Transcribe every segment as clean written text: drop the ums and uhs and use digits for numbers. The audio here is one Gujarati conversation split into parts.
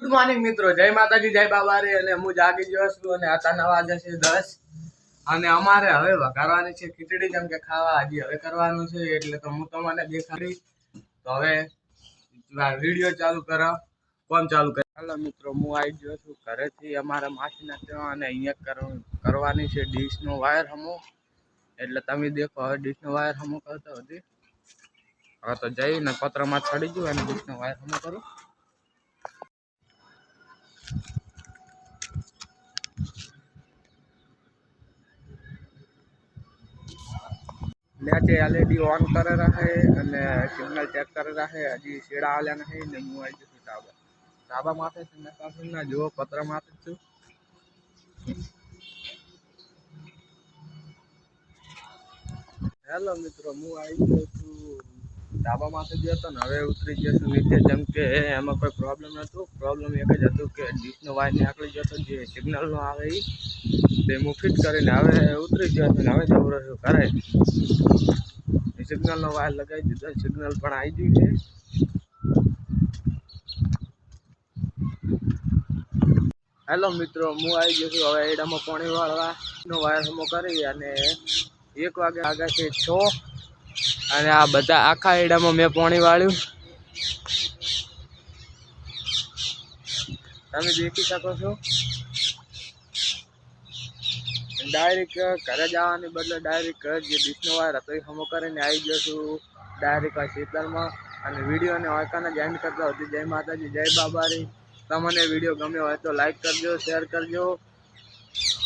ગુડ મોર્નિંગ મિત્રો, જય માતાજી, જય બાબારી. અને હું જાગી ગયો છું અને આતાના વાગે છે 10 અને અમારે હવે વઘારવાની છે ખીચડી, જેમ કે ખાવા હજી હવે કરવાનું છે, એટલે તો હું તમને દેખાડી. તો હવે વિડીયો ચાલુ કરો, કોમ ચાલુ કરે. હાલો મિત્રો, હું આવી ગયો છું ઘરેથી અમારા માસીના ત્યાં, અને અહીંયા કરવાની છે ડીશનો વાયર હમો. એટલે તમે દેખો હવે ડીશનો વાયર હમો કરતો હતી. હવે તો જઈને પત્રમાં ચડી ગયું અને ડીશનો વાયર હમો કરું. मैच ऑलरेडी ऑन कर रहा है અને સિગ્નલ ચેક કરી રહ્યા છે. હજી શેડા આલ્યા નથી ને હું આવી જશું ધાબા માથે છે ને કાફીના જો પત્ર માથે છું. હેલો મિત્રો, હું આવી ગયો છું ધાબા માથે ગયો હતો ને હવે ઉતરી ગયો છું નીચે, જેમ કે એમાં કોઈ પ્રોબ્લેમ નહોતો. પ્રોબ્લેમ એક જ હતું કે ડીશનો વાયર નીકળી ગયો હતો, જે સિગ્નલનો આવે એ તે હું ફિટ કરીને હવે ઉતરી ગયો છું ને હવે જવું રહ્યું ઘરે. સિગ્નલનો વાયર લગાવી દીધો, સિગ્નલ પણ આવી ગયું છે. હેલો મિત્રો, હું આવી ગયો છું હવે એડામાં પાણી વાળવાનો વાયર હમો કરી, અને 1 વાગે આગળ છે 6 અને આ બધા આખા એડામાં મેં પાણી વાળ્યું, તમે દેખી શકો છો. ડાયરેક્ટ ઘરે જવાની બદલે ડાયરેક્ટ જે ડીશનો વાયર હતો એ હમો કરીને આવી ગયો છું ડાયરેક્ટ આ શીતલમાં. અને વિડીયોને વાંકાને જ એન્ડ કરતા હતી. જય માતાજી, જય બાબારી. તમને વિડીયો ગમ્યો હોય તો લાઈક કરજો, શેર કરજો,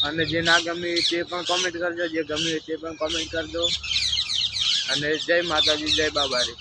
અને જે ના ગમે તે પણ કોમેન્ટ કરજો, જે ગમ્યું તે પણ કોમેન્ટ કરજો. અને જય માતાજી, જય બાબારી.